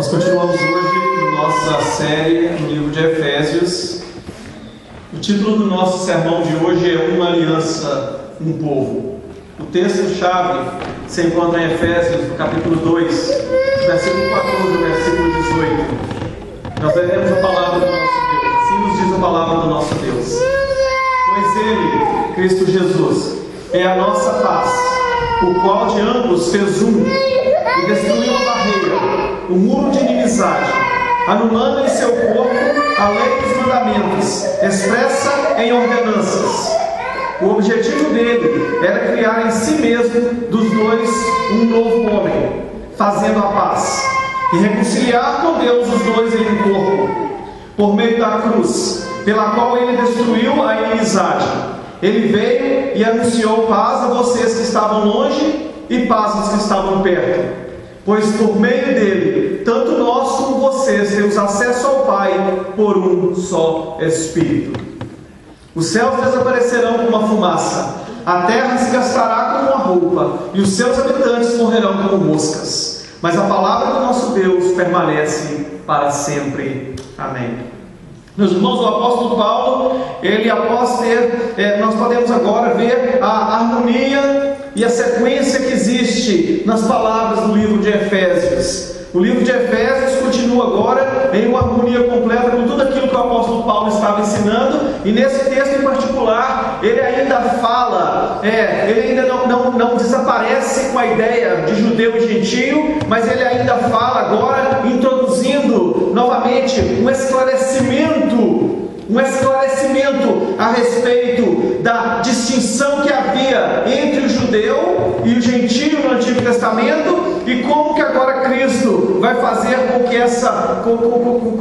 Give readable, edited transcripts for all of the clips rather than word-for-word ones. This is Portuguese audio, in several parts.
Nós continuamos hoje nossa série no livro de Efésios. O título do nosso sermão de hoje é Uma Aliança, um Povo. O texto-chave se encontra em Efésios, no capítulo 2, versículo 14 ao versículo 18. Nós leremos a palavra do nosso Deus. Assim nos diz a palavra do nosso Deus. Pois Ele, Cristo Jesus, é a nossa paz, o qual de ambos fez um e destruiu a barreira, o muro de inimizade, anulando em seu corpo a lei dos mandamentos, expressa em ordenanças. O objetivo dele era criar em si mesmo dos dois um novo homem, fazendo a paz, e reconciliar com Deus os dois em um corpo, por meio da cruz, pela qual ele destruiu a inimizade. Ele veio e anunciou paz a vocês que estavam longe e paz aos que estavam perto. Pois por meio dele, tanto nós como vocês temos acesso ao Pai por um só Espírito. Os céus desaparecerão como uma fumaça, a terra se gastará como uma roupa, e os seus habitantes morrerão como moscas. Mas a palavra do nosso Deus permanece para sempre. Amém. Meus irmãos, o apóstolo Paulo, ele após nós podemos agora ver a harmonia e a sequência que existe nas palavras do livro de Efésios. O livro de Efésios continua agora em uma harmonia completa com tudo aquilo que o apóstolo Paulo estava ensinando, e nesse texto em particular, ele ainda fala, ele ainda não desaparece com a ideia de judeu e gentio, mas ele ainda fala agora, introduzindo novamente um esclarecimento a respeito da distinção que havia entre o judeu e o gentio no Antigo Testamento, e como que agora Cristo vai fazer com que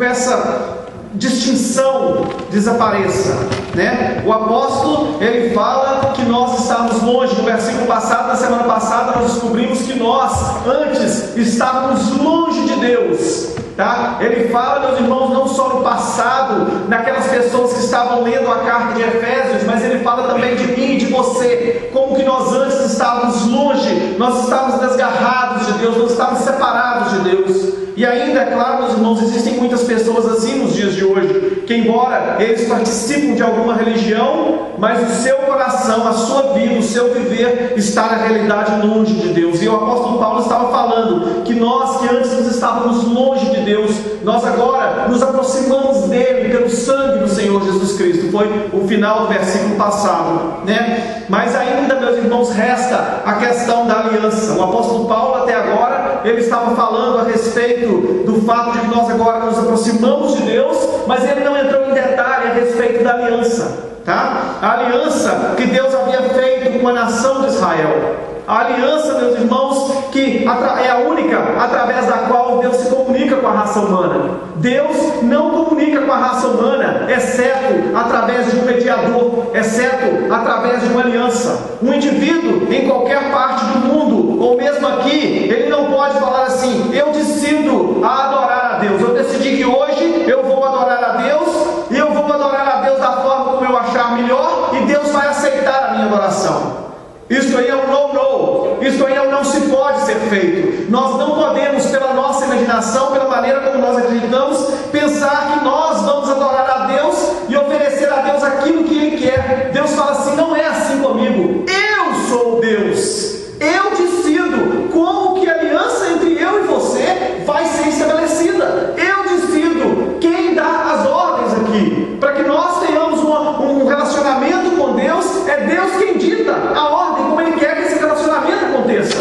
essa distinção desapareça, né? O apóstolo, ele fala que nós estamos longe. No versículo passado, na semana passada, nós descobrimos que nós antes estávamos longe de Deus, tá? Ele fala, meus irmãos, não só no passado, naquelas pessoas que estavam lendo a carta de Efésios, mas ele fala também de mim e de você, como que nós antes estávamos longe, nós estávamos desgarrados de Deus, nós estávamos separados de Deus. E ainda, é claro, meus irmãos, existem muitas pessoas assim nos dias de hoje, que embora eles participam de alguma religião, mas o seu coração, a sua vida, o seu viver está na realidade longe de Deus. E o apóstolo Paulo estava falando que nós que antes estávamos longe de Deus, nós agora nos aproximamos dele pelo sangue do Senhor Jesus Cristo. Foi o final do versículo passado, né? Mas ainda, meus irmãos, resta a questão da aliança. O apóstolo Paulo até agora, ele estava falando a respeito do fato de que nós agora nos aproximamos de Deus, mas ele não entrou em detalhe a respeito da aliança, tá? A aliança que Deus havia feito com a nação de Israel. A aliança, meus irmãos, que é a única através da qual Deus se comunica com a raça humana. Deus não comunica com a raça humana, exceto através de um mediador, exceto através de uma aliança. Um indivíduo em qualquer parte do mundo, ou mesmo aqui, ele não pode falar assim: eu decido a adorar a Deus. Eu decidi que hoje eu vou adorar a Deus, e eu vou adorar a Deus da forma como eu achar melhor, e Deus vai aceitar a minha adoração. Isso aí é um no-no, isso aí não se pode ser feito. Nós não podemos, pela nossa imaginação, pela maneira como nós acreditamos, pensar que nós vamos adorar a Deus e oferecer a Deus aquilo que Ele quer. Deus fala assim: não é assim comigo, eu sou Deus, eu decido como que a aliança entre eu e você vai ser estabelecida, eu decido quem dá as ordens aqui, para que nós tenhamos um relacionamento com Deus. É Deus quem dita a ordem, como Ele quer que esse relacionamento aconteça.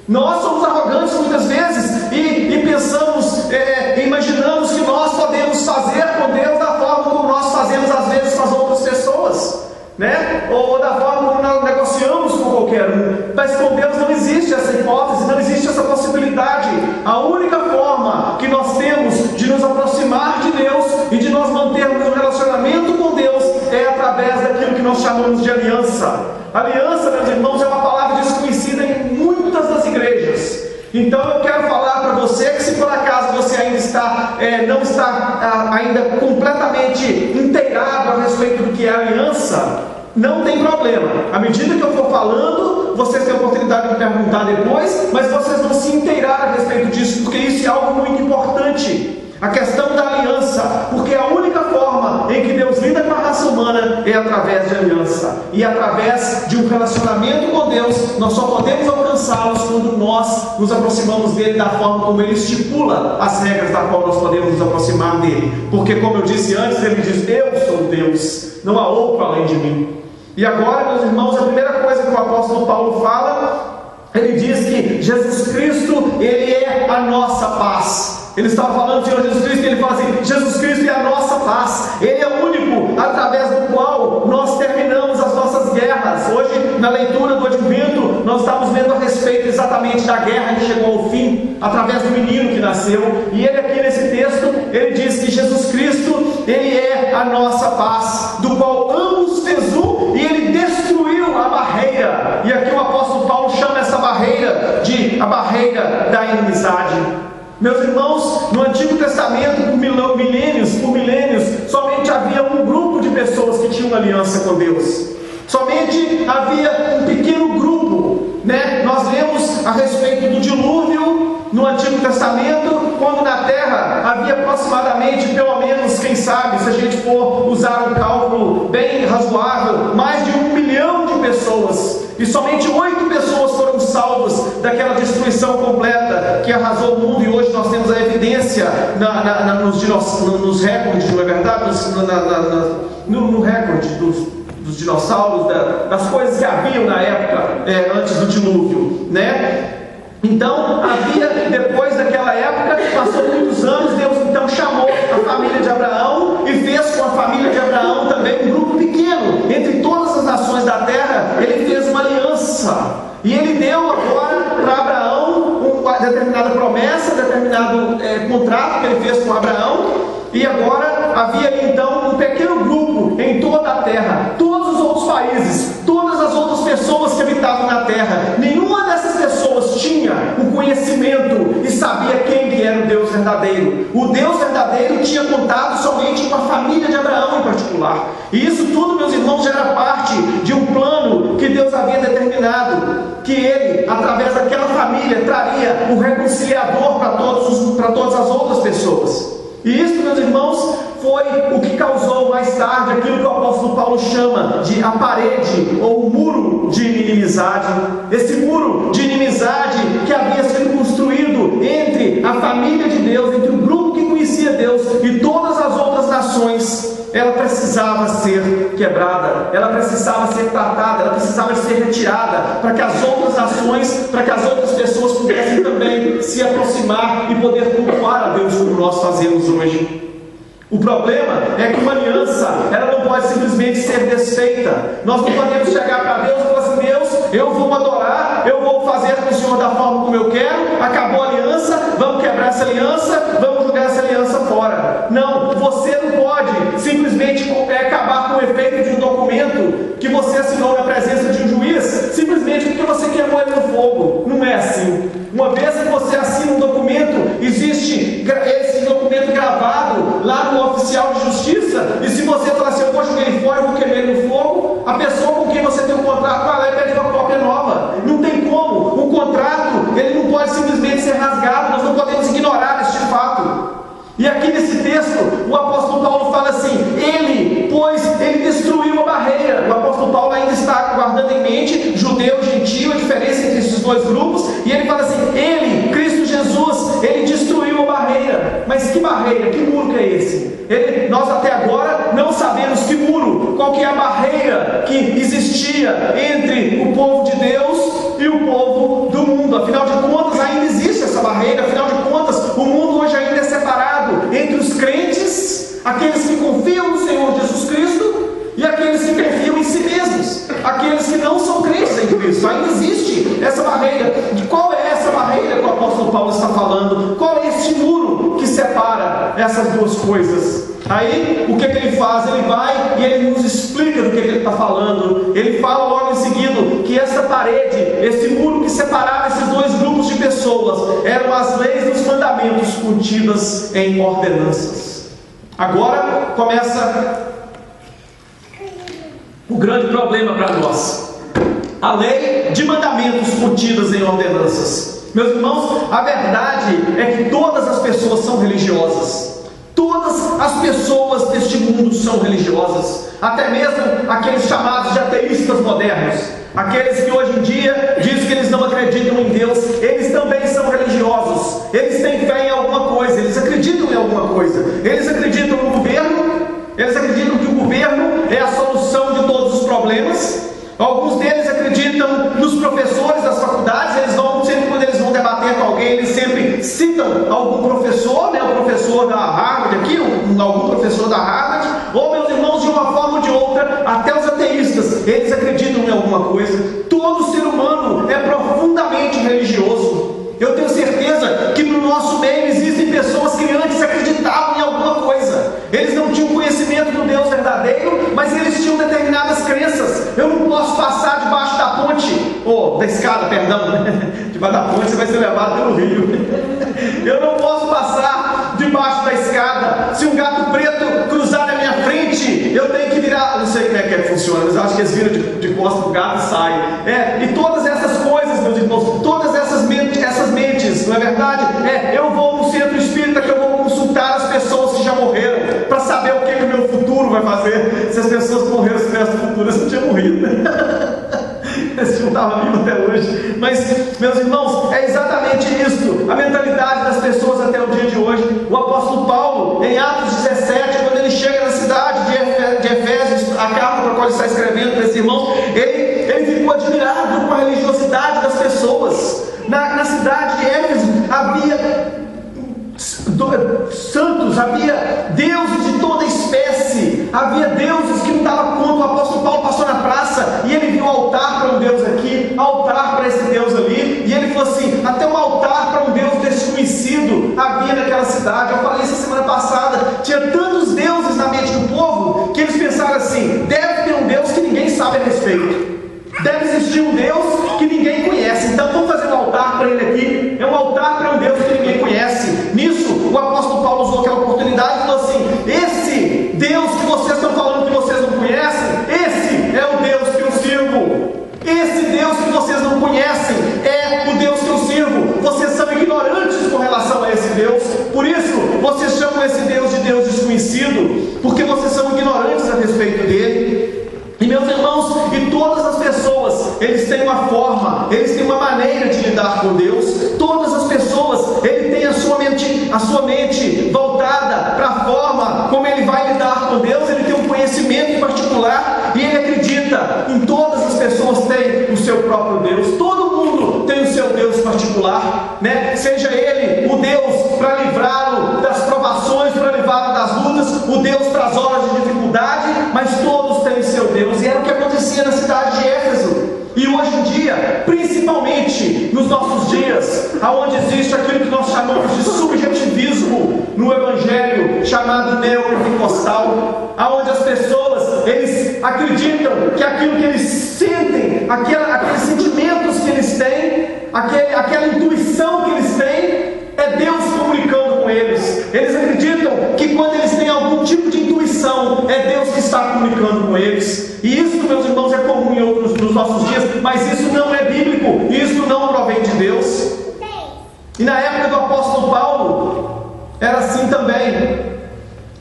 Nós somos arrogantes muitas vezes e pensamos, imaginamos que nós podemos fazer com Deus da forma como nós fazemos às vezes com as outras pessoas, né? Ou da forma como nós negociamos com qualquer um. Mas com Deus não existe essa hipótese, não existe essa possibilidade. A única forma que nós temos de nos aproximar de Deus e de nós mantermos um relacionamento com Deus é através daquilo que nós chamamos de aliança. Aliança, meus irmãos, é uma palavra desconhecida em muitas das igrejas. Então eu quero falar para você que, se por acaso você ainda não está ainda completamente inteirado a respeito do que é aliança, não tem problema. À medida que eu for falando, vocês têm a oportunidade de me perguntar depois, mas vocês vão se inteirar a respeito disso, porque isso algo muito importante: a questão da aliança, porque a única forma em que Deus lida com a raça humana é através de aliança, e através de um relacionamento com Deus. Nós só podemos alcançá-los quando nós nos aproximamos dele da forma como ele estipula as regras da qual nós podemos nos aproximar dele, porque, como eu disse antes, ele diz: eu sou Deus, não há outro além de mim. E agora, meus irmãos, a primeira coisa que o apóstolo Paulo fala, ele diz que Jesus Cristo, ele é a nossa paz. Ele estava falando do Senhor Jesus Cristo, e ele fala assim: Jesus Cristo é a nossa paz. Ele é o único através do qual nós terminamos as nossas guerras. Hoje, na leitura do Advento, nós estamos vendo a respeito exatamente da guerra que chegou ao fim, através do menino que nasceu. E ele aqui nesse texto, ele diz que Jesus Cristo, ele é a nossa paz, do qual ambos fez um, e ele destruiu a barreira. E aqui o apóstolo Paulo chama essa barreira de a barreira da inimizade. Meus irmãos, no Antigo Testamento, por milênios, somente havia um grupo de pessoas que tinham aliança com Deus. Somente havia um pequeno grupo, né? Nós lemos a respeito do dilúvio no Antigo Testamento, quando na terra havia aproximadamente, pelo menos, quem sabe, se a gente for usar um cálculo bem razoável, mais de 1 milhão de pessoas. E somente 8 pessoas foram salvas daquela destruição completa que arrasou o mundo. E hoje nós temos a evidência nos recordes, não é verdade? No recorde dos dinossauros, das coisas que haviam na época, antes do dilúvio, né? Então, depois daquela época, passou muitos anos, Deus então chamou a família de Abraão e fez com a família de Abraão também um grupo pequeno, entre todas as nações da terra. Ele fez uma aliança, e ele deu agora para Abraão uma determinada promessa, determinado contrato que ele fez com Abraão. E agora havia então um pequeno grupo em toda a terra, todos os outros países, todas as outras pessoas que habitavam na terra, nenhuma dessas pessoas tinha o conhecimento e sabia quem que era o Deus verdadeiro. O Deus verdadeiro tinha contato somente com a família de Abraão em particular. E isso tudo, meus irmãos, já era parte de um plano que Deus havia determinado, que ele, através daquela família, traria o reconciliador para todas as outras pessoas. E isso, meus irmãos, foi o que causou mais tarde aquilo que o apóstolo Paulo chama de a parede ou o muro de inimizade. Esse muro de inimizade que havia sido construído entre a família de Deus, entre o grupo que conhecia Deus e todas as outras nações. Ela precisava ser quebrada, ela precisava ser tratada, ela precisava ser retirada, para que as outras nações, para que as outras pessoas pudessem também se aproximar e poder cultuar a Deus como nós fazemos hoje. O problema é que uma aliança, ela não pode simplesmente ser desfeita. Nós não podemos chegar para Deus e falar assim: Deus, eu vou adorar, eu vou fazer com o Senhor da forma como eu quero, acabou a aliança, vamos quebrar essa aliança, vamos jogar essa aliança fora. Não, você não pode simplesmente acabar com o efeito de um documento que você assinou na presença de um juiz, simplesmente porque você queimou ele no fogo. Não é assim. Uma vez que você assina um documento, existe esse documento gravado lá no oficial de justiça, e se você falar assim: eu vou jogar ele fora, eu vou queimar ele no fogo, a pessoa com quem você tem um contrato vai lá e pede uma cópia nova. Não tem como. O contrato, ele não pode simplesmente ser rasgado, nós não podemos ignorar este fato. E aqui nesse texto, o apóstolo Paulo fala assim: ele destruiu a barreira. O apóstolo Paulo ainda está guardando em mente judeu e gentio, a diferença entre esses dois grupos, e ele fala assim: ele, Cristo Jesus, ele destruiu a barreira. Mas que barreira? Que muro que é esse? Nós até agora não sabemos que muro, qual que é a barreira que existia entre o povo de Deus e o povo do mundo. Afinal de contas, ainda existe essa barreira. Afinal de contas, o mundo hoje ainda é separado entre os crentes, aqueles que confiam no Senhor Jesus Cristo, e aqueles que confiam em si mesmos, aqueles que não são crentes em Cristo. Ainda existe essa barreira. De qual é essa barreira que o apóstolo Paulo está falando? Qual é este muro que separa essas duas coisas? Aí, o que ele faz? Ele vai e ele nos explica do que ele está falando. Ele fala logo em seguida que essa parede, esse muro que separava esses dois grupos de pessoas, eram as leis e os mandamentos contidas em ordenanças. Agora começa o grande problema para nós: a lei de mandamentos contidas em ordenanças. Meus irmãos, a verdade é que todas as pessoas são religiosas. Todas as pessoas deste mundo são religiosas, até mesmo aqueles chamados de ateístas modernos, aqueles que hoje em dia dizem que eles não acreditam em Deus, eles também são religiosos, eles têm fé em alguma coisa, eles acreditam em alguma coisa, eles acreditam no governo, eles acreditam que o governo é a solução de todos os problemas. Alguns deles acreditam nos professores das faculdades, eles vão, sempre quando eles vão debater com alguém, eles sempre citam algum professor, né, o professor da Harvard aqui, algum professor da Harvard, ou meus irmãos, de uma forma ou de outra, até os ateístas, eles acreditam em alguma coisa. Todo ser humano é profundamente religioso. Eu tenho certeza que no nosso meio existem pessoas que antes acreditavam em alguma coisa. Eles não tinham conhecimento do Deus verdadeiro, mas eles tinham determinadas crenças. Eu não posso passar debaixo da ponte, da escada, perdão, debaixo da ponte você vai ser levado pelo rio. Eu não posso passar debaixo da escada. Se um gato preto cruzar na minha frente, eu tenho que virar. Eu não sei como é que funciona, mas eu acho que eles viram de costas pro gato e saem. E todas essas coisas, meus irmãos, todas essas mentes, não é verdade? Eu vou no centro espírita que eu vou consultar as pessoas que já morreram, para saber o que o meu futuro vai fazer. Se as pessoas que morreram se tivessem futuro, eles não tinham morrido, eles não estavam vivos até hoje. Mas, meus irmãos, é exatamente isso, a mentalidade das pessoas até o dia de hoje. O apóstolo Paulo, em Atos 17, quando ele chega na cidade de Efésios, a carta para a qual ele está escrevendo para esses irmãos, ele ficou admirado com a religiosidade das pessoas. Na cidade de Éfeso havia santos, havia deuses de toda espécie, havia deuses que não davam conta. O apóstolo Paulo passou na praça e ele viu um altar para um Deus aqui, altar para esse Deus ali, e ele falou assim: até um altar para um Deus desconhecido havia naquela cidade. Eu falei isso semana passada, tinha tantos deuses na mente do povo que eles pensaram assim: deve ter um Deus que ninguém sabe a respeito, deve existir um Deus que ninguém conhece, então vamos fazer um altar para ele aqui. É um altar para um Deus que ninguém conhece. Nisso, o apóstolo Paulo usou aquela oportunidade e falou assim: esse Deus que vocês estão falando que vocês não conhecem, esse é o Deus que eu sirvo. Esse Deus que vocês não conhecem é o Deus que eu sirvo. Vocês são ignorantes com relação a esse Deus, por isso vocês chamam esse Deus de Deus desconhecido, porque vocês são ignorantes a respeito dele. E meus irmãos, e todas as pessoas, eles têm uma forma, eles têm uma maneira de lidar com Deus. Todas as pessoas, ele tem a sua mente voltada para a forma como ele vai lidar com Deus. Ele tem um conhecimento em particular e ele acredita em todas as pessoas têm o seu próprio Deus. Todo mundo tem o seu Deus particular, né? Seja ele o Deus para livrá-lo das provações, para livrá-lo das lutas, o Deus para as horas de dificuldade, mas todos têm o seu Deus. E era o que acontecia na cidade de Éfeso. E hoje em dia, principalmente nos nossos dias, aonde existe aquilo que nós chamamos de subjetivismo no Evangelho, chamado neopentecostal, aonde as pessoas, eles acreditam que aquilo que eles sentem, aqueles sentimentos que eles têm, aquela intuição que eles têm, é Deus comunicando com eles. Eles acreditam que quando eles têm algum tipo de intuição, é Deus que está comunicando com eles. E isso, meus irmãos, é comum em outros nos nossos dias, mas isso não é bíblico, isso não provém de Deus. E na época do apóstolo Paulo, era assim também.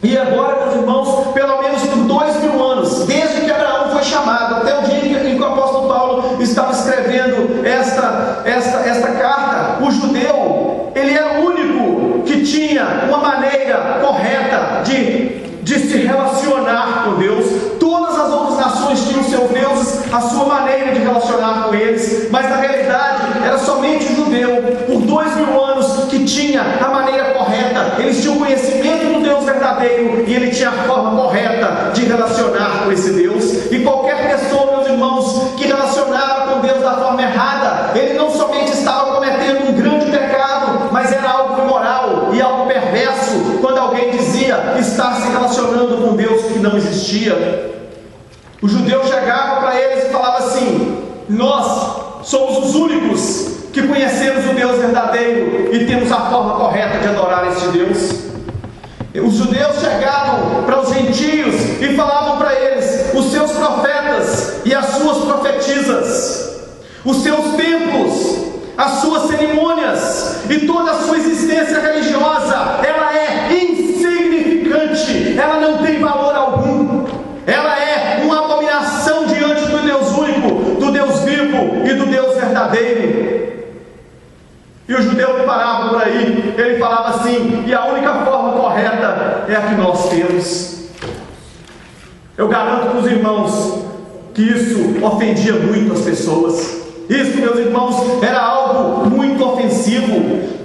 E agora, meus irmãos, pelo menos por 2000 anos, desde que Abraão foi chamado, até o dia em que o apóstolo Paulo estava escrevendo esta carta, o judeu, ele era o único que tinha uma maneira correta de se relacionar com Deus. Todas as outras nações tinham seus deuses, a sua maneira de relacionar com eles, mas na realidade era somente o judeu, por 2000 anos, que tinha a maneira correta. Eles tinham conhecimento do Deus verdadeiro e ele tinha a forma correta de relacionar com esse Deus. E qualquer pessoa, meus irmãos, que relacionava com Deus da forma errada, ele não somente estava cometendo um grande pecado, mas era algo imoral e algo perverso quando alguém dizia estar se relacionando com Deus que não existia. O judeu chegava para eles e falava assim: nós somos os únicos que conhecemos o Deus verdadeiro e temos a forma correta de adorar este Deus. Os judeus chegavam para os gentios e falavam para eles: os seus profetas e as suas profetisas, os seus templos, as suas cerimônias sua existência religiosa, ela é insignificante, ela não tem valor algum, ela é uma abominação diante do Deus único, do Deus vivo e do Deus verdadeiro. E o judeu que parava por aí, ele falava assim: e a única forma correta é a que nós temos. Eu garanto para os irmãos que isso ofendia muito as pessoas. Isso, meus irmãos, era algo muito ofensivo.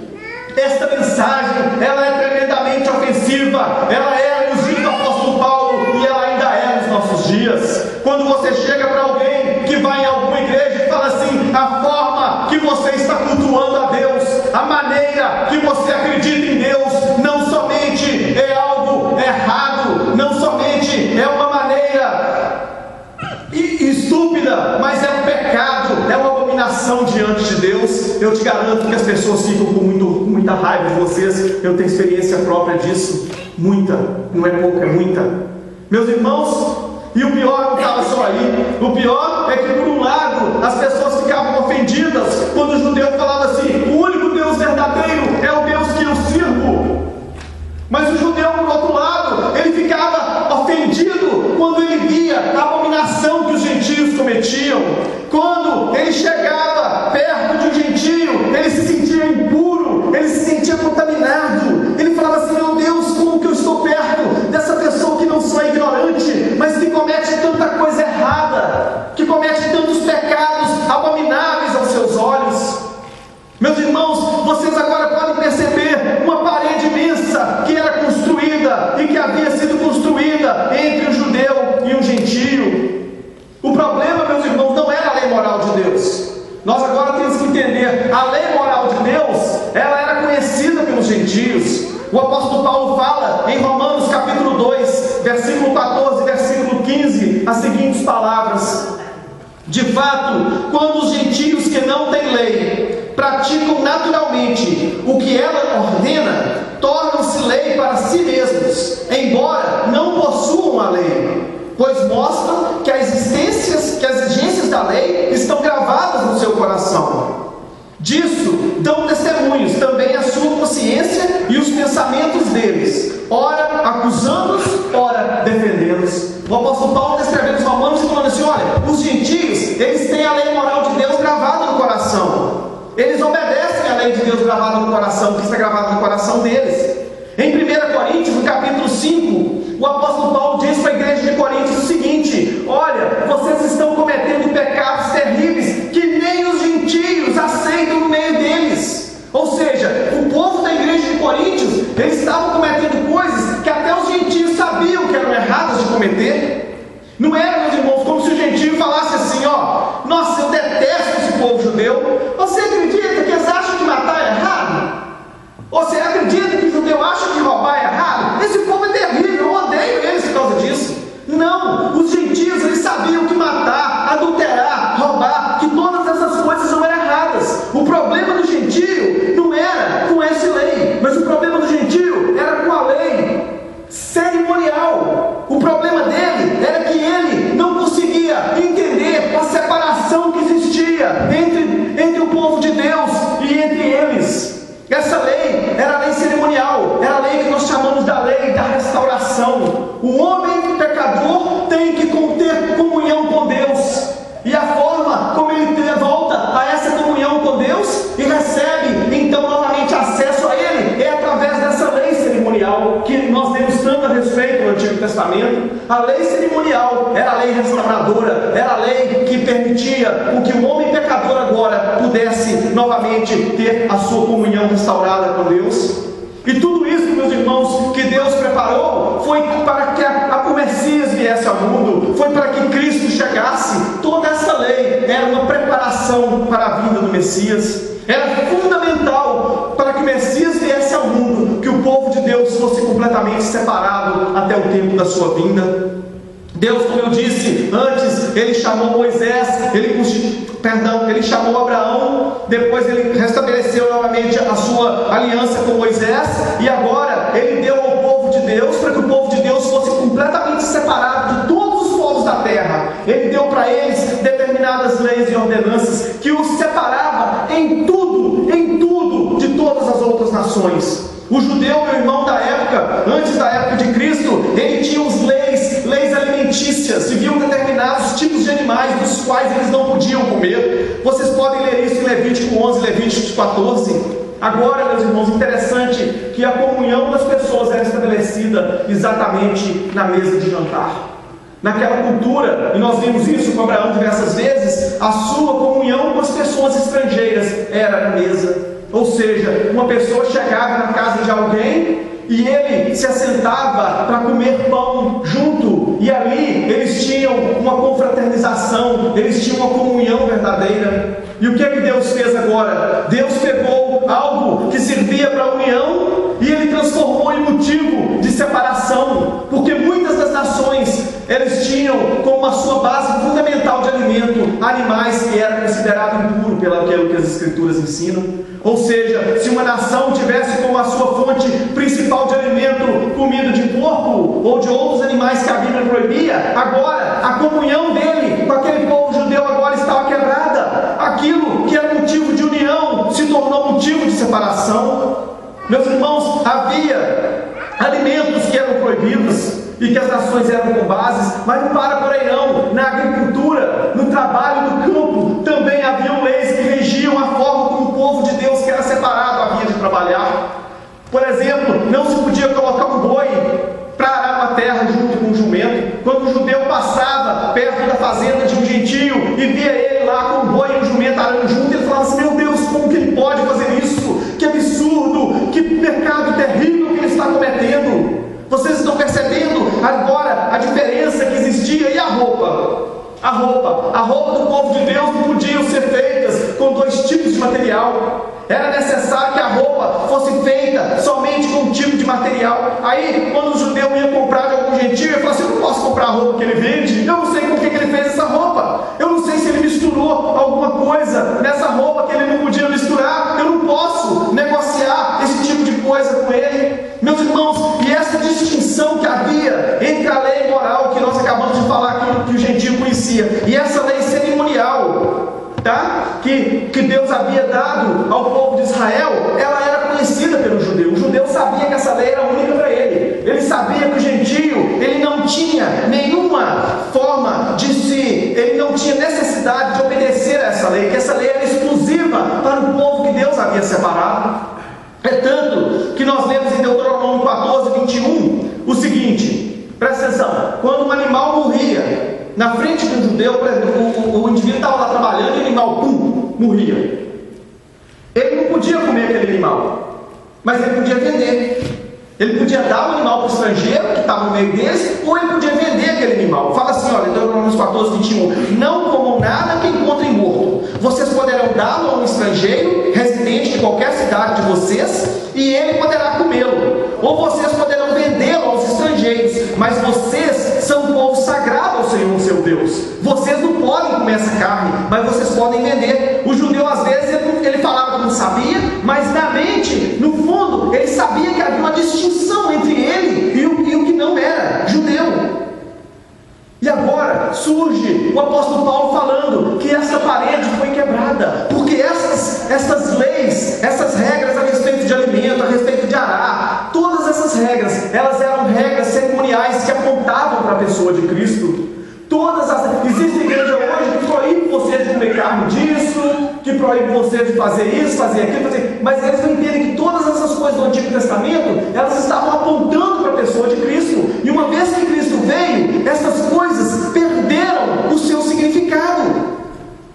Esta mensagem, ela é tremendamente ofensiva. Ela era nos dias do apóstolo Paulo e ela ainda é nos nossos dias. Quando você chega para alguém que vai em alguma igreja e fala assim: a forma que você está cultuando a Deus, a maneira que você acredita em Deus, não somente é algo errado, não somente é uma maneira estúpida, mas é um pecado, é uma abominação diante de Deus. Eu te garanto que as pessoas ficam com muita raiva de vocês. Eu tenho experiência própria disso, muita, não é pouca, é muita. Meus irmãos, e o pior não estava só aí. O pior é que, por um lado, as pessoas ficavam ofendidas quando o judeu falava assim: o único Deus verdadeiro é o Deus que eu sirvo. Mas o judeu, por outro lado, ele ficava ofendido quando ele via a abominação que os gentios cometiam. Quando ele chegava perto de um gentio, ele se sentia impuro, ele se sentia contaminado. Ele falava assim: meu Deus, como que eu estou perto dessa pessoa que não só é ignorante, mas que comete tanta coisa errada, que comete tantos pecados abomináveis aos seus olhos. Meus irmãos, vocês agora podem perceber uma parede imensa que era construída e que havia sido construída entre um judeu e um gentio. O problema, meus irmãos, não era a lei moral de Deus. Nós agora temos que entender: a lei moral de Deus, ela era conhecida pelos gentios. O apóstolo Paulo fala em Romanos capítulo 2, versículo 14, versículo 15, as seguintes palavras: de fato, quando os gentios que não têm lei praticam naturalmente o que ela ordena, tornam-se lei para si mesmos, embora não possuam a lei, pois mostram que as exigências da lei estão gravadas no seu coração. Disso dão testemunhos também a sua consciência e os pensamentos deles, ora acusando-os, ora defendendo-os. O apóstolo Paulo está escrevendo os Romanos e falando assim: olha, os gentios, eles têm a lei moral de Deus gravada no coração. Eles obedecem a lei de Deus gravada no coração, que está gravada no coração deles. Em 1 Coríntios, no capítulo 5, o apóstolo Paulo diz para a igreja de Coríntios o seguinte: olha, vocês estão cometendo pecados terríveis que nem os gentios aceitam no meio deles. Ou seja, o povo da igreja de Coríntios, eles estavam cometendo coisas que até os gentios sabiam que eram erradas de cometer. Não era, meus irmãos, como se o gentio falasse assim: ó, nossa, eu detesto esse povo judeu. Você acredita que eles acham que matar é errado? Você acredita que o judeu acha que roubar é errado? Esse povo é terrível, eu odeio eles por causa disso. Não, os gentios, eles sabiam que matar, adulterar, roubar, que todas essas coisas não eram erradas. O problema do gentio não era com essa lei, mas o problema do gentio era com a lei cerimonial. O problema dele era que ele não conseguia entender a separação que existia entre o povo de Deus e entre eles. Essa lei era a lei cerimonial, era a lei que nós chamamos da lei da restauração. O homem pecador tem que ter comunhão com Deus, e a forma como ele volta a essa comunhão com Deus e recebe então novamente acesso a ele é através dessa lei cerimonial que nós temos tanto a respeito no Antigo Testamento. A lei cerimonial era a lei restauradora, era a lei que permitia que o homem pecador agora pudesse novamente ter a sua comunhão restaurada com Deus. E tudo isso, meus irmãos, que Deus preparou foi para que o Messias viesse ao mundo, foi para que Cristo chegasse. Toda essa lei era uma preparação para a vinda do Messias. Era fundamental para que o Messias viesse ao mundo, que o povo de Deus fosse completamente separado até o tempo da sua vinda. Deus, como eu disse antes, ele chamou Moisés, ele chamou Abraão, depois ele restabeleceu novamente a sua aliança com Moisés, e agora ele deu ao povo de Deus, para que o povo de Deus fosse completamente separado de todos os povos da terra. Ele deu para eles determinadas leis e ordenanças que os separava em tudo de todas as outras nações. nações. O judeu, meu irmão, da época, antes da época de Cristo, ele tinha leis alimentícias, viviam determinados tipos de animais dos quais eles não podiam comer. Vocês podem ler isso em Levítico 11, Levítico 14. Agora, meus irmãos, interessante que a comunhão das pessoas era estabelecida exatamente na mesa de jantar. Naquela cultura, e nós vimos isso com Abraão diversas vezes, a sua comunhão com as pessoas estrangeiras era na mesa. Ou seja, uma pessoa chegava na casa de alguém e ele se assentava para comer pão junto, e ali eles tinham uma confraternização, eles tinham uma comunhão verdadeira. E o que é que Deus fez agora? Deus pegou algo que servia para a união e ele transformou em motivo de separação, porque muitas das nações eles tinham como a sua base fundamental de alimento animais que era considerado impuro pelo aquilo que as escrituras ensinam. Ou seja, se uma nação tivesse como a sua fonte principal de alimento comida de porco ou de outros animais que a Bíblia proibia, agora a comunhão dele com aquele povo judeu agora estava quebrada. Aquilo que era motivo de união se tornou motivo de separação. Meus irmãos, havia alimentos que eram proibidos e que as nações eram com bases, mas não para por aí não. Na agricultura, no trabalho no campo, também haviam leis que regiam a forma como o povo de Deus que era separado havia de trabalhar. Por exemplo, não se podia colocar um boi para arar uma terra junto com um jumento. Quando o judeu passava perto da fazenda de um gentio e via ele lá com um boi e um jumento arando junto, ele falava assim: meu Deus, como que ele pode fazer isso? Que absurdo, que pecado terrível que ele está cometendo. Vocês estão percebendo agora a diferença que existia? E a roupa? A roupa do povo de Deus não podiam ser feitas com dois tipos de material. Era necessário que a roupa fosse feita somente com um tipo de material. Aí, quando o judeu ia comprar de algum gentio, ele falava assim: eu não posso comprar a roupa que ele vende, eu não sei com que ele fez essa roupa, eu não sei se ele misturou alguma coisa nessa roupa que ele não podia misturar, eu não posso negociar esse tipo de coisa com ele. Meus irmãos, e essa distinção que havia entre a lei moral que nós acabamos de falar que o gentio conhecia e essa lei cerimonial, que Deus havia dado ao povo de Israel, ela era conhecida pelo judeu. O judeu sabia que essa lei era única para ele. Ele sabia que o gentio, ele não tinha nenhuma forma ele não tinha necessidade de obedecer a essa lei, que essa lei era exclusiva para o povo que Deus havia separado. É tanto que nós lemos em Deuteronômio 14, 21, o seguinte, presta atenção: quando um animal morria na frente de um judeu, por exemplo, o indivíduo estava lá trabalhando e o animal, morria. Ele não podia comer aquele animal, mas ele podia vender. Ele podia dar o animal para o estrangeiro que estava no meio deles, ou ele podia vender aquele animal. Fala assim, olha, Deuteronômio 14, 21, não comam nada que encontrem morto. Vocês poderão dá-lo a um estrangeiro, residente de qualquer cidade de vocês, e ele poderá comê-lo. Ou vocês poderão vendê-lo aos estrangeiros, mas vocês são um povo sagrado ao Senhor, seu Deus. Vocês não podem comer essa carne, mas vocês podem vender. O judeu, às vezes, ele falava que não sabia, mas na mente, no fundo, ele sabia que havia uma distinção entre ele e o que não era judeu. E agora surge o apóstolo Paulo falando que essa parede foi quebrada, porque essas leis, essas regras a respeito de alimento, a respeito de arar, todas essas regras, elas eram regras cerimoniais que apontavam para a pessoa de Cristo. Existem igrejas hoje que proíbem você de comer carne disso, que proíbem você de fazer isso, fazer aquilo, mas eles não entendem que todas essas coisas do Antigo Testamento, elas estavam apontando para a pessoa de Cristo, e uma vez que Cristo veio, essas coisas perderam o seu significado.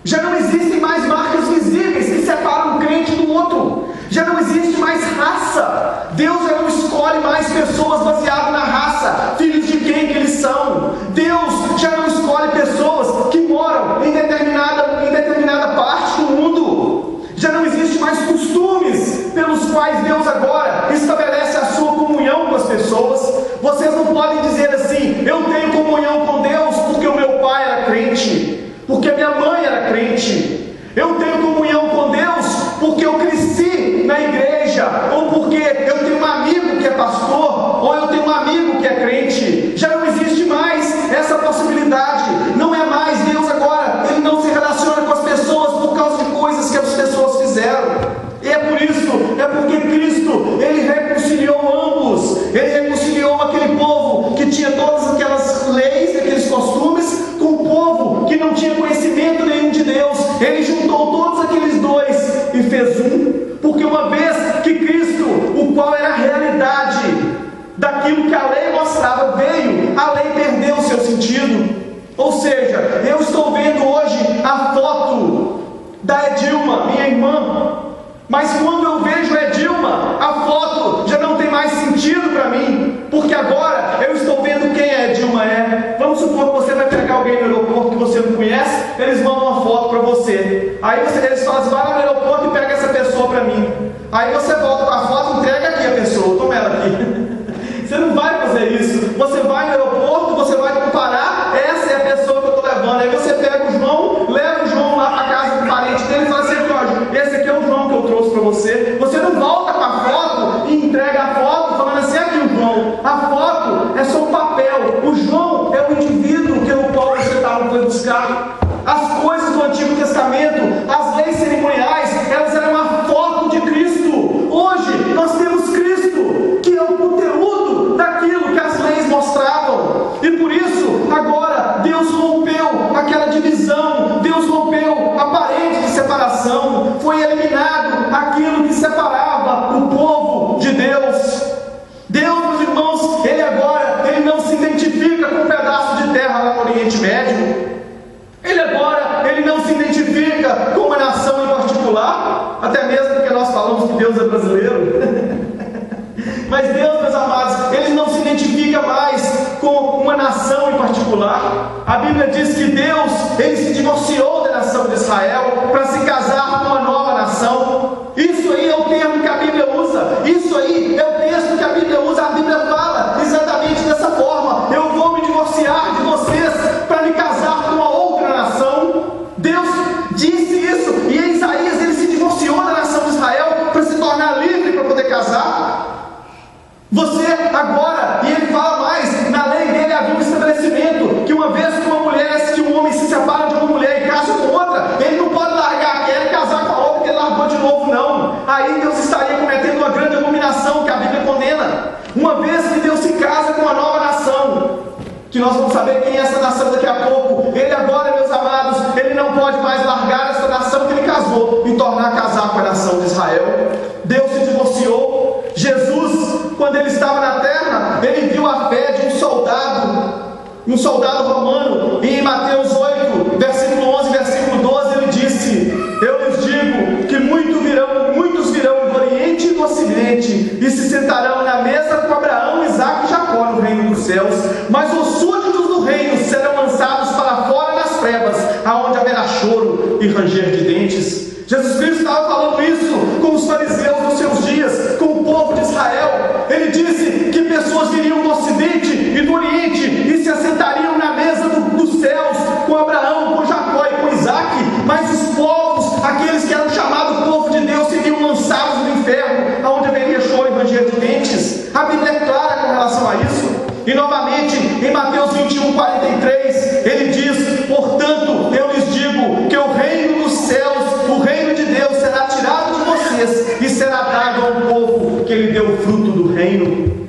Já não existem mais marcas visíveis que separam um crente do outro. Já não existe mais raça. Deus já não escolhe mais pessoas baseadas na raça, filhos de quem que eles são. Deus já não escolhe pessoas que moram em determinada parte do mundo. Já não existe mais costumes pelos quais Deus agora estabelece a sua comunhão com as pessoas. Vocês não podem dizer assim: eu tenho comunhão com Deus porque o meu pai era crente, porque minha mãe era crente. Eu tenho comunhão com Deus porque eu cresci na igreja, ou porque eu tenho um amigo que é pastor, ou eu tenho um amigo que é crente. Já não existe mais essa possibilidade. Não é mais. Deus agora, Ele não se relaciona com as pessoas por causa de coisas que as pessoas fizeram. E é por isso, é porque Cristo da Edilma, minha irmã. Mas quando eu vejo a Edilma, a foto já não tem mais sentido para mim, porque agora eu estou vendo quem a Edilma é. Vamos supor que você vai pegar alguém no aeroporto que você não conhece, eles mandam uma foto para você. Aí eles falam assim, vai lá no aeroporto e pega essa pessoa para mim. Aí você volta com a foto, entrega aqui a pessoa, toma ela aqui. Você não vai fazer isso. Você vai no aeroporto, você vai comparar, essa é a pessoa que eu estou levando. Aí você pega o João, leva o João lá para a casa do parente dele e fala assim, esse aqui é o João que eu trouxe para você. Você não volta com a foto e entrega a foto falando assim, aqui o João. A foto é só um papel. O João é o indivíduo que o qual você foi buscar. As coisas do Antigo Testamento, as leis cerimoniais, elas eram uma foto de Cristo. Hoje nós temos Cristo, que é o conteúdo daquilo que as leis mostravam. E por isso, agora, Deus rompeu aquela divisão, Deus rompeu a parede de separação, foi eliminado aquilo que separava o povo de Deus. Deus, meus irmãos, Ele agora, Ele não se identifica com um pedaço de terra lá no Oriente Médio. Ele não se identifica com uma nação em particular, até mesmo porque nós falamos que Deus é brasileiro. Mas Deus, meus amados, Ele não se identifica mais com uma nação em particular. A Bíblia diz que Deus, Ele se divorciou da nação de Israel para se casar com uma nova nação. Isso aí é o termo que a Bíblia usa. Isso aí é o texto que a Bíblia usa. A Bíblia fala exatamente dessa forma. Eu vou me divorciar de vocês para me casar com uma outra nação. Deus disse isso. E em Isaías ele se divorciou da nação de Israel para se tornar livre para poder casar. Você agora, e ele fala mais, na lei dele havia um estabelecimento que uma vez que uma mulher, que um homem se separa de uma mulher e casa com outra, ele não pode largar aquela e casar com a outra que ele largou de novo, não. Aí Deus estaria cometendo uma grande abominação que a Bíblia condena. Uma vez que Deus se casa com uma nova nação, que nós vamos saber quem é essa nação daqui a pouco, ele agora, meus amados, ele não pode mais largar essa nação que ele casou e tornar a casar com a nação de Israel. Deus se divorciou. Jesus, quando ele estava na terra, ele viu a fé de um soldado romano, e em Mateus 8, versículo 11, versículo 12, ele disse, eu lhes digo que muitos virão do Oriente e do Ocidente, e se sentarão na mesa com Abraão, Isaque e Jacó no reino dos céus, mas os súditos do reino serão lançados para fora nas trevas, aonde haverá choro e ranger de dentes. Jesus Cristo estava falando isso com os fariseus nos seus dias, com o povo de Israel. Ele disse que pessoas viriam do Ocidente e do Oriente e se assentariam na mesa dos céus com Abraão, com Jacó e com Isaque, mas os povos, aqueles que eram chamados povo de Deus, seriam lançados no inferno, aonde haveria choro e ranger de dentes. A Bíblia é clara com relação a isso. E novamente, em Mateus 21, 43, ele diz, portanto, eu lhes digo que o reino dos céus, o reino de Deus será tirado de vocês e será dado ao povo que ele deu o fruto do reino.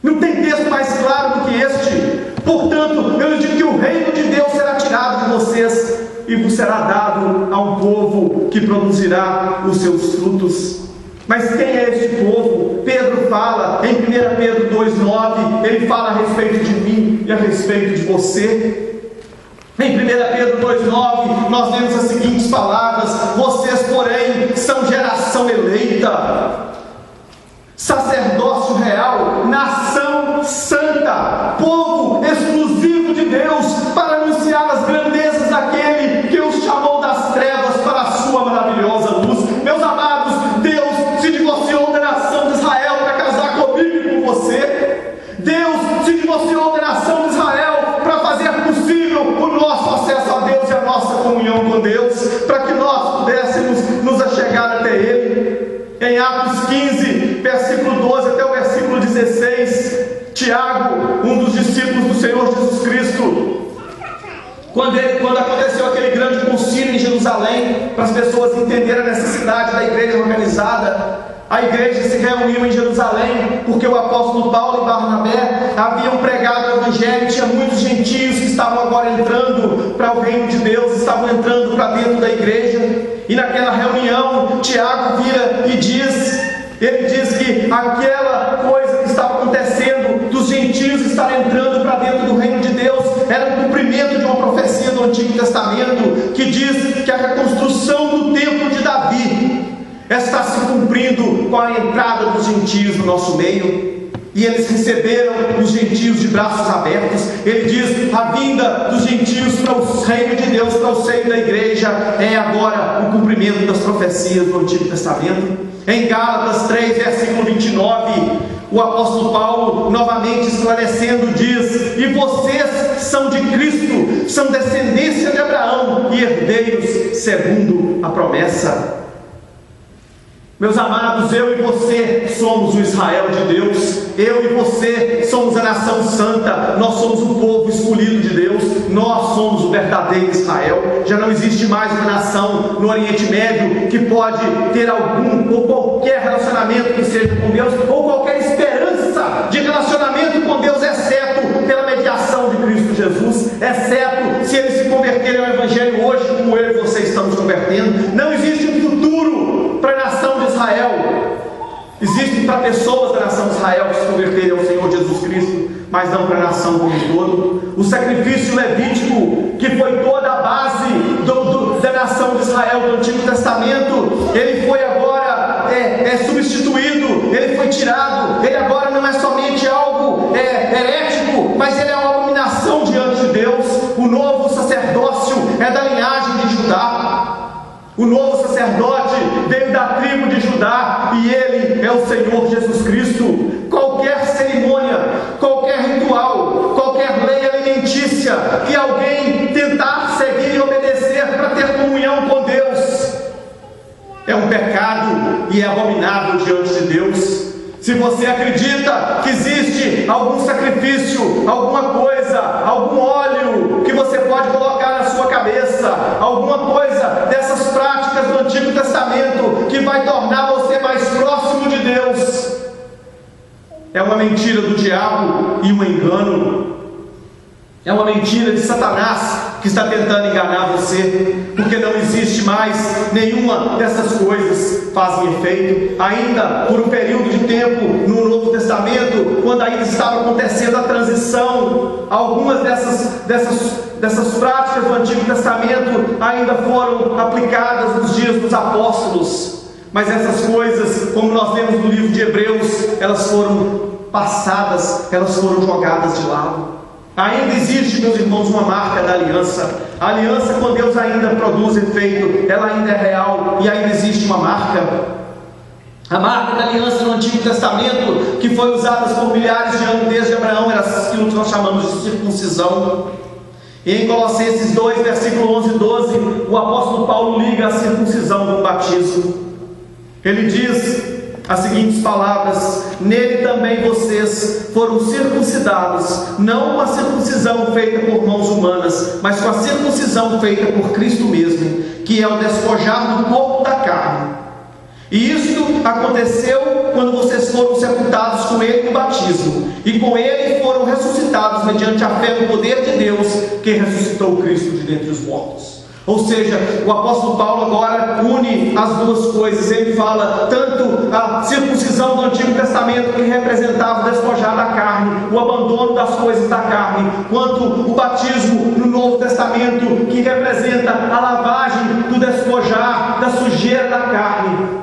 Não tem texto mais claro do que este. Portanto, eu lhes digo que o reino de Deus será tirado de vocês e vos será dado a um povo que produzirá os seus frutos. Mas quem é este povo? Pedro fala em 1 Pedro 2,9, ele fala a respeito de mim e a respeito de você. Em 1 Pedro 2,9, nós vemos as seguintes palavras: vocês, porém, são geração eleita, sacerdócio real, nação santa, povo exclusivo de Deus, para anunciar as grandezas daquele que os chamou das trevas para a sua maravilhosa luz. Meus amados, Deus se divorciou da nação de Israel para casar comigo e com você. Deus se divorciou da nação de Israel para fazer possível o nosso acesso a Deus e a nossa comunhão com Deus, para que nós pudéssemos nos achegar até Ele. Em Atos 15, versículo 12 até o versículo 16, Tiago, um dos discípulos do Senhor Jesus Cristo, quando aconteceu aquele grande concílio em Jerusalém, para as pessoas entenderem a necessidade da igreja organizada, a igreja se reuniu em Jerusalém, porque o apóstolo Paulo e Barnabé haviam pregado o evangelho, tinha muitos gentios que estavam agora entrando para o reino de Deus, estavam entrando para dentro da igreja, e naquela reunião, Tiago vira e ele diz que aquela coisa que estava acontecendo, dos gentios estarem entrando para dentro do reino de Deus, era um cumprimento de uma profecia do do Antigo Testamento, que diz que a reconstrução do templo de Davi está se cumprindo com a entrada dos gentios no nosso meio. E eles receberam os gentios de braços abertos. Ele diz: a vinda dos gentios para o reino de Deus, para o seio da igreja, é agora o cumprimento das profecias do Antigo Testamento. Em Gálatas 3, versículo 29, o apóstolo Paulo, novamente esclarecendo, diz: e vocês são de Cristo, são descendência de Abraão e herdeiros segundo a promessa. Meus amados, eu e você somos o Israel de Deus. Eu e você somos a nação santa. Nós somos o povo escolhido de Deus. Nós somos o verdadeiro Israel. Já não existe mais uma nação no Oriente Médio que pode ter algum ou qualquer relacionamento que seja com Deus, ou qualquer esperança de relacionamento com Deus, exceto pela mediação de Cristo Jesus, exceto se eles se converterem ao Evangelho hoje, como eu e você estamos convertendo. Não existe um futuro para a nação de Israel. Existem para pessoas da nação de Israel que se converterem ao Senhor Jesus Cristo, mas não para a nação como um todo. O sacrifício levítico, que foi toda a base da nação de Israel do Antigo Testamento, ele foi agora substituído, ele foi tirado. Ele agora não é somente algo herético, mas ele é uma abominação diante de Deus. O novo sacerdócio é da linhagem de Judá. O novo sacerdote veio da tribo de Judá e ele é o Senhor Jesus Cristo. Qualquer cerimônia, qualquer ritual, qualquer lei alimentícia que alguém tentar seguir e obedecer para ter comunhão com Deus é um pecado e é abominável diante de Deus. Se você acredita que existe algum sacrifício, alguma coisa, algum óleo que você pode colocar na sua cabeça, alguma coisa dessas práticas do Antigo Testamento que vai tornar você mais próximo de Deus, é uma mentira do diabo e um engano. É uma mentira de Satanás que está tentando enganar você, porque não existe mais nenhuma dessas coisas fazem efeito. Ainda por um período de tempo no Novo Testamento, quando ainda estava acontecendo a transição, algumas dessas práticas do Antigo Testamento ainda foram aplicadas nos dias dos apóstolos. Mas essas coisas, como nós lemos no livro de Hebreus, elas foram passadas, elas foram jogadas de lado. Ainda existe, meus irmãos, uma marca da aliança. A aliança com Deus ainda produz efeito, ela ainda é real e ainda existe uma marca. A marca da aliança no Antigo Testamento, que foi usada por milhares de anos desde Abraão, era aquilo que nós chamamos de circuncisão. E em Colossenses 2, versículo 11 e 12, o apóstolo Paulo liga a circuncisão com o batismo. Ele diz as seguintes palavras: nele também vocês foram circuncidados, não com a circuncisão feita por mãos humanas, mas com a circuncisão feita por Cristo mesmo, que é o despojar do corpo da carne. E isto aconteceu quando vocês foram sepultados com ele no batismo, e com ele foram ressuscitados mediante a fé no poder de Deus, que ressuscitou Cristo de dentre os mortos. Ou seja, o apóstolo Paulo agora une as duas coisas. Ele fala tanto a circuncisão do Antigo Testamento, que representava o despojar da carne, o abandono das coisas da carne, quanto o batismo no Novo Testamento, que representa a lavagem do despojar da sujeira da carne.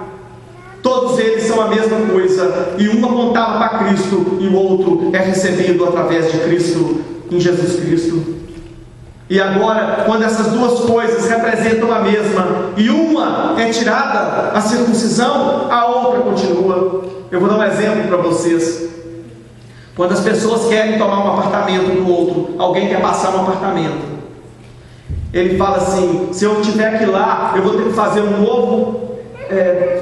Todos eles são a mesma coisa, e um apontava para Cristo e o outro é recebido através de Cristo, em Jesus Cristo. E agora, quando essas duas coisas representam a mesma e uma é tirada, a circuncisão, a outra continua. Eu vou dar um exemplo para vocês. Quando as pessoas querem tomar um apartamento do outro, alguém quer passar um apartamento, ele fala assim: se eu tiver que ir lá, eu vou ter que fazer um novo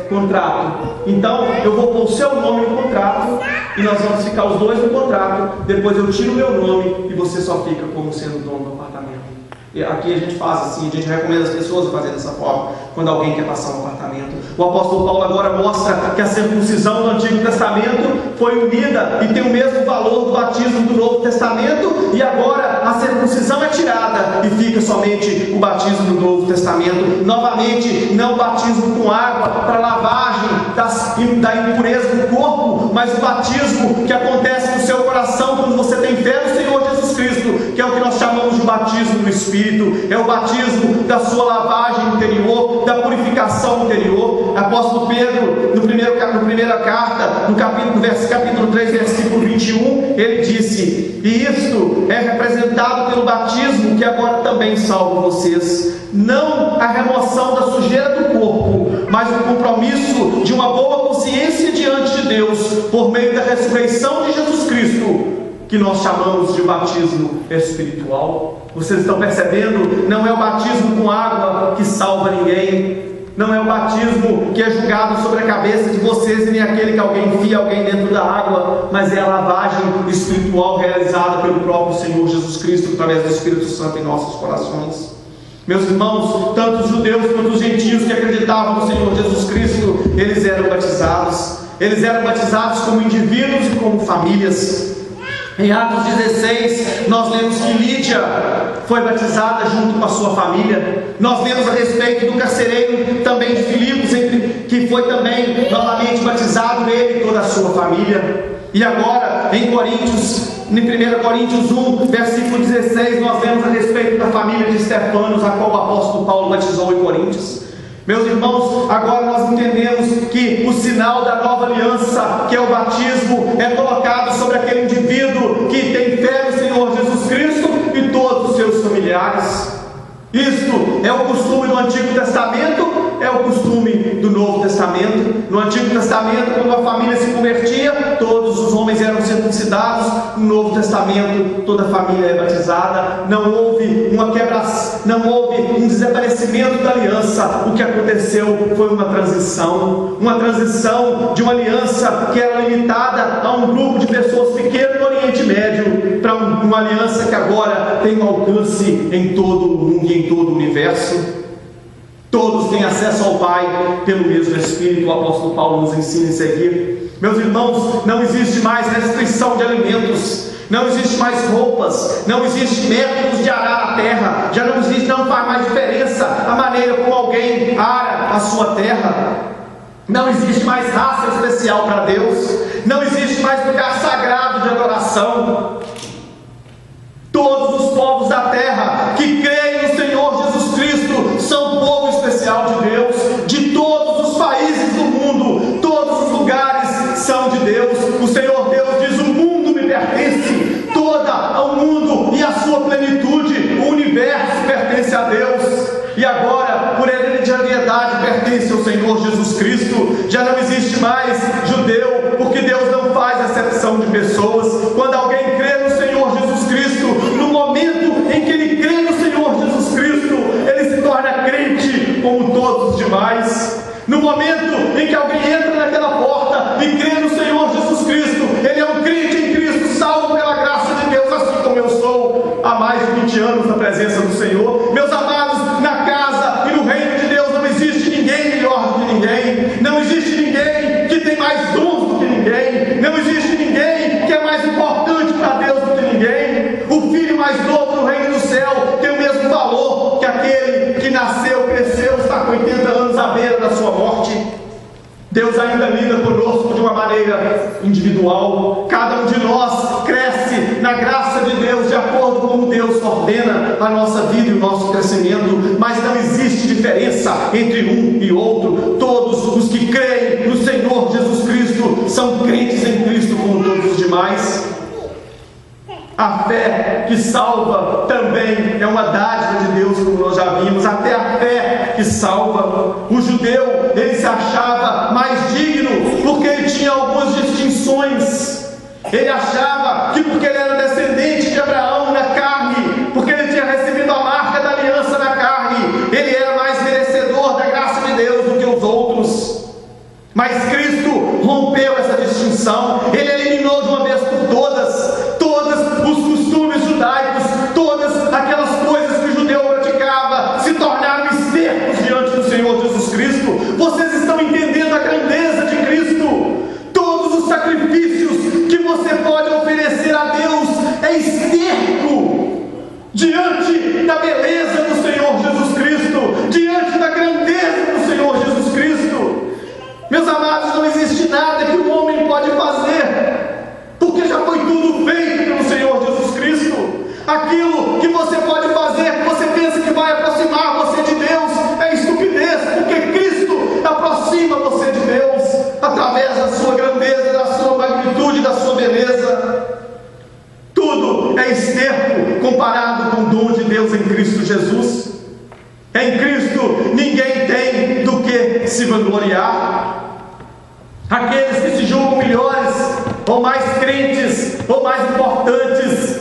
contrato. Então eu vou pôr o seu nome no contrato e nós vamos ficar os dois no contrato. Depois eu tiro o meu nome e você só fica como sendo dono do apartamento. E aqui a gente faz assim, a gente recomenda as pessoas a fazerem dessa forma quando alguém quer passar um apartamento. O apóstolo Paulo agora mostra que a circuncisão do Antigo Testamento foi unida e tem o mesmo valor do batismo do Novo Testamento, e agora a circuncisão é tirada e fica somente o batismo do Novo Testamento. Novamente, não o batismo com água para lavagem da impureza do corpo, mas o batismo que acontece no seu coração quando você tem fé no Senhor Jesus Cristo, que é o que nós chamamos de batismo no Espírito. É o batismo da sua lavagem interior, da purificação interior. Apóstolo Pedro, na primeira carta, no capítulo 3, versículo 21, ele disse: e isto é representado pelo batismo que agora também salva vocês, não a remoção da sujeira do corpo, mas o compromisso de uma boa consciência diante de Deus, por meio da ressurreição de Jesus Cristo, que nós chamamos de batismo espiritual. Vocês estão percebendo? Não é o batismo com água que salva ninguém, não é o batismo que é julgado sobre a cabeça de vocês, e nem aquele que alguém enfia alguém dentro da água, mas é a lavagem espiritual realizada pelo próprio Senhor Jesus Cristo, através do Espírito Santo em nossos corações. Meus irmãos, tanto os judeus quanto os gentios que acreditavam no Senhor Jesus Cristo, eles eram batizados. Eles eram batizados como indivíduos e como famílias. Em Atos 16, nós lemos que Lídia foi batizada junto com a sua família. Nós lemos a respeito do carcereiro também de Filipos, que foi também novamente batizado, ele e toda a sua família. E agora, em 1 Coríntios 1, versículo 16, nós lemos a respeito da família de Estefanos, a qual o apóstolo Paulo batizou em Coríntios. Meus irmãos, agora nós entendemos que o sinal da nova aliança, que é o batismo, é colocado sobre aquele indivíduo que tem fé no Senhor Jesus Cristo e todos os seus familiares. Isto é o costume do Antigo Testamento, é o costume do Novo Testamento. No Antigo Testamento, quando a família se convertia, todos os homens eram circuncidados. No Novo Testamento, toda a família é batizada. Não houve um desaparecimento da aliança. O que aconteceu foi uma transição de uma aliança que era limitada a um grupo de pessoas pequeno no Oriente Médio, para uma aliança que agora tem um alcance em todo o mundo e em todo o universo. Todos têm acesso ao Pai pelo mesmo Espírito. O apóstolo Paulo nos ensina a seguir. Meus irmãos, não existe mais restrição de alimentos, não existe mais roupas, não existe métodos de arar a terra, não faz mais diferença a maneira como alguém ara a sua terra. Não existe mais raça especial para Deus, não existe mais lugar sagrado de adoração. Todos os povos da terra que creem no Senhor Jesus Cristo são povo especial de Deus. De todos os países do mundo, todos os lugares são de Deus. O Senhor Deus diz: o mundo me pertence, o mundo e a sua plenitude, o universo pertence a Deus. E agora, por hereditariedade, pertence ao Senhor Jesus Cristo. Já não existe mais judeu, porque Deus não faz acepção de pessoas. Quando alguém crê no Senhor Jesus Cristo, no momento em que ele crê no Senhor Jesus Cristo, ele se torna crente como todos os demais. No momento em que alguém entra naquela porta e crê no Senhor Jesus Cristo, ele é um crente em Cristo, salvo pela graça de Deus, assim como eu sou há mais de 20 anos na presença do Senhor. Meus amados, na casa e no reino de Deus não existe ninguém melhor do que ninguém, não existe ninguém que tem mais dons do que ninguém, não existe ninguém que é mais importante para Deus do que ninguém. O filho mais novo no reino do céu tem o mesmo valor que aquele que nasceu, cresceu, está com 80 anos à beira da sua morte. Deus ainda lida conosco de uma maneira individual. Cada um de nós cresce na graça de Deus, de acordo com como Deus ordena a nossa vida e o nosso crescimento. Mas não existe diferença entre um e outro. Todos os que creem no Senhor Jesus Cristo são crentes em Cristo como todos os demais. A fé que salva também é uma dádiva de Deus, como nós já vimos. Até a fé que salva. O judeu, ele se achava mais digno porque ele tinha algumas distinções. Ele achava que porque ele era descendente de Abraão na carne, porque ele tinha recebido a marca da aliança na carne, ele era mais merecedor da graça de Deus do que os outros. Mas Cristo rompeu essa distinção. Ele eliminou de uma vez por todas os costumes judaicos, todas aquelas coisas que o judeu praticava se tornaram estercos diante do Senhor Jesus Cristo. Vocês estão entendendo a grandeza de Cristo? Todos os sacrifícios você pode oferecer a Deus é esterco diante da beleza do Senhor Jesus Cristo, diante da grandeza do Senhor Jesus Cristo. Meus amados, não existe nada que o homem pode fazer, porque já foi tudo feito pelo Senhor Jesus Cristo. Aquilo que você pode fazer, que você pensa que vai aproximar você de Deus, é estupidez, porque Cristo aproxima você de Deus através da sua grandeza, da sua magnitude, da sua beleza. Tudo é esterco comparado com o dom de Deus em Cristo Jesus. Em Cristo ninguém tem do que se vangloriar. Aqueles que se julgam melhores, ou mais crentes, ou mais importantes,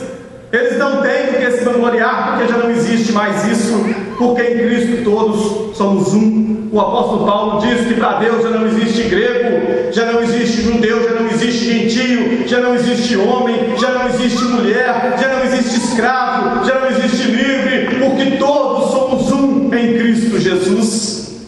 eles não têm do que se vangloriar, porque já não existe mais isso, porque em Cristo todos somos um. O apóstolo Paulo diz que para Deus já não existe grego, já não existe judeu, já não existe gentio, já não existe homem, já não existe mulher, já não existe escravo, já não existe livre, porque todos somos um em Cristo Jesus.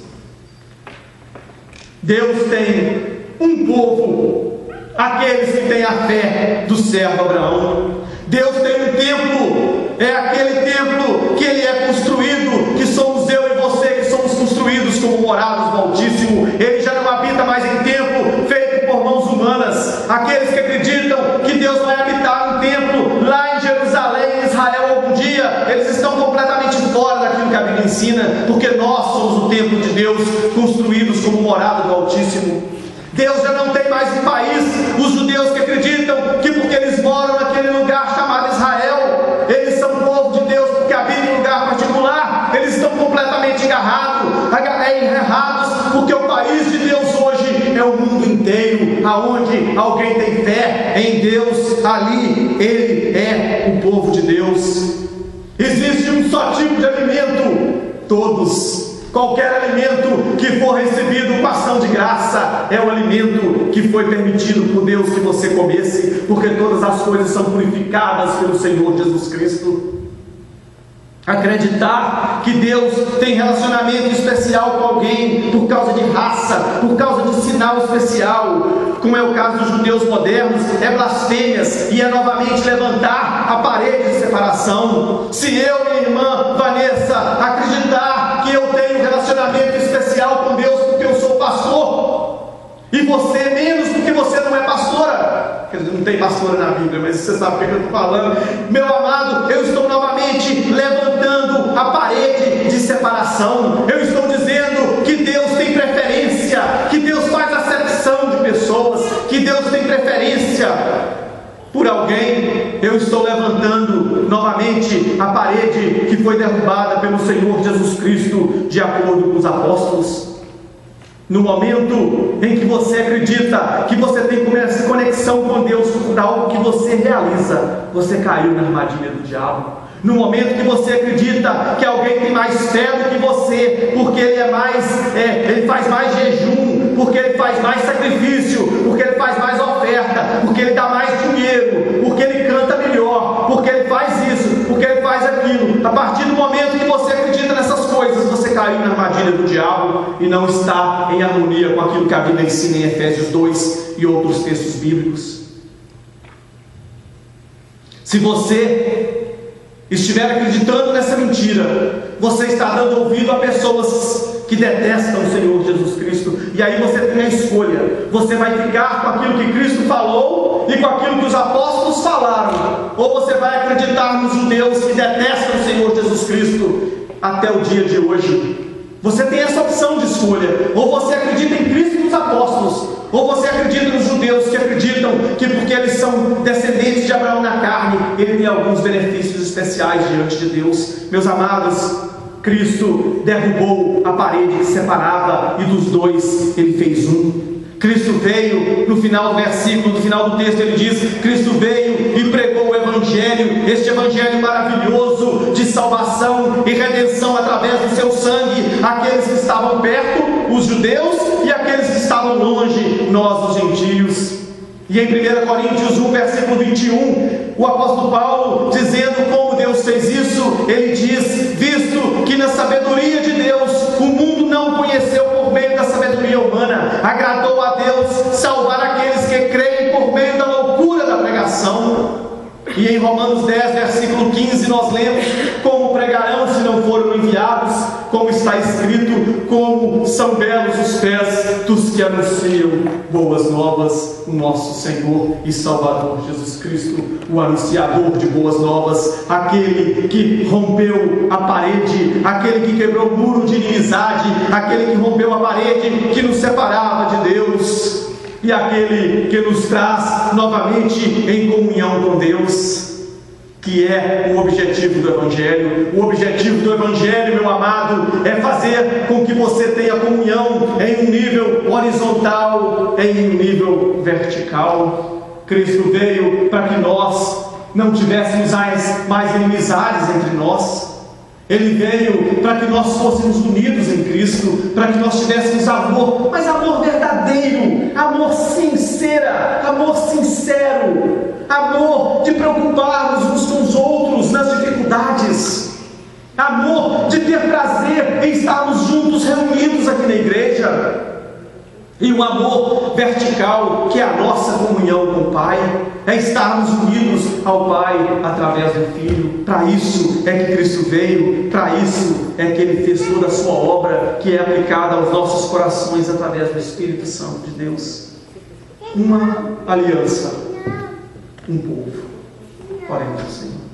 Deus tem um povo, aqueles que têm a fé do servo Abraão. Deus tem um templo, é aquele templo que ele é construído, que somos eu e você, que somos construídos como moradas do Altíssimo. Ele já não habita mais em templo feito por mãos humanas. Aqueles que acreditam que Deus vai habitar um templo lá em Jerusalém, em Israel, algum dia, eles estão completamente fora daquilo que a Bíblia ensina, porque nós somos o templo de Deus, construídos como morada do Altíssimo. Deus já não tem mais um país. Os judeus que acreditam que porque eles moram naquele lugar chamado Israel, eles são povo de Deus porque habitam em um lugar particular, eles estão completamente errados, porque o país de Deus hoje é o mundo inteiro. Aonde alguém tem fé em Deus, ali ele é o povo de Deus. Existe um só tipo de alimento, todos. Qualquer alimento que for recebido com ação de graça é o alimento que foi permitido por Deus que você comesse, porque todas as coisas são purificadas pelo Senhor Jesus Cristo. Acreditar que Deus tem relacionamento especial com alguém por causa de raça, por causa de sinal especial, como é o caso dos judeus modernos, é blasfêmias e é novamente levantar a parede de separação. Se eu, minha irmã Vanessa, acreditar que eu tenho um relacionamento especial com Deus porque eu sou pastor, e você menos porque você não é pastora, quer dizer, não tem pastora na Bíblia, mas você sabe o que eu estou falando, meu amado, eu estou novamente levantando a parede de separação. Eu estou dizendo que Deus tem preferência, que Deus faz acepção de pessoas, que Deus tem preferência por alguém. Eu estou levantando novamente a parede que foi derrubada pelo Senhor Jesus Cristo, de acordo com os apóstolos. No momento em que você acredita que você tem conexão com Deus por algo que você realiza, você caiu na armadilha do diabo. No momento que você acredita que alguém tem mais fé do que você, porque ele faz mais jejum, porque ele faz mais sacrifício, porque ele faz mais oferta, porque ele dá mais dinheiro, porque ele canta melhor, porque ele faz isso, porque ele faz aquilo. A partir do momento que você acredita nessas coisas, você caiu na armadilha do diabo e não está em harmonia com aquilo que a Bíblia ensina em Efésios 2 e outros textos bíblicos. Se você estiver acreditando nessa mentira, você está dando ouvido a pessoas que detestam o Senhor Jesus Cristo. E aí você tem a escolha: você vai ficar com aquilo que Cristo falou e com aquilo que os apóstolos falaram, ou você vai acreditar nos judeus que detestam o Senhor Jesus Cristo até o dia de hoje. Você tem essa opção de escolha: ou você acredita em Cristo e nos apóstolos, ou você acredita nos judeus que acreditam que porque eles são descendentes de Abraão na carne, ele tem alguns benefícios especiais diante de Deus. Meus amados, Cristo derrubou a parede que separava, e dos dois ele fez um. Cristo veio, no final do versículo, no final do texto ele diz: Cristo veio e pregou o Evangelho, este Evangelho maravilhoso de salvação e redenção através do seu sangue, aqueles que estavam perto, os judeus, e aqueles que estavam longe, nós os gentios. E em 1 Coríntios 1, versículo 21, o apóstolo Paulo, dizendo como Deus fez isso, ele diz: visto que na sabedoria de Deus o mundo não o conheceu por meio da sabedoria humana, agradou a Deus salvar aqueles que creem por meio da loucura da E em Romanos 10, versículo 15, nós lemos: como pregarão se não foram enviados? Como está escrito: como são belos os pés dos que anunciam boas novas, o nosso Senhor e Salvador Jesus Cristo, o anunciador de boas novas, aquele que rompeu a parede, aquele que quebrou o muro de inimizade, aquele que rompeu a parede que nos separava de Deus, e aquele que nos traz novamente em comunhão com Deus, que é o objetivo do Evangelho. O objetivo do Evangelho, meu amado, é fazer com que você tenha comunhão em um nível horizontal, em um nível vertical. Cristo veio para que nós não tivéssemos mais inimizades entre nós. Ele veio para que nós fôssemos unidos em Cristo, para que nós tivéssemos amor, mas amor verdadeiro, amor sincero, amor de preocuparmos uns com os outros nas dificuldades, amor de ter prazer em estarmos juntos, reunidos aqui na igreja, e um amor vertical, que é a nossa comunhão com o Pai, é estarmos unidos ao Pai através do Filho. Para isso é que Cristo veio, para isso é que Ele fez toda a sua obra, que é aplicada aos nossos corações através do Espírito Santo de Deus. Uma aliança, um povo. Oremos ao Senhor.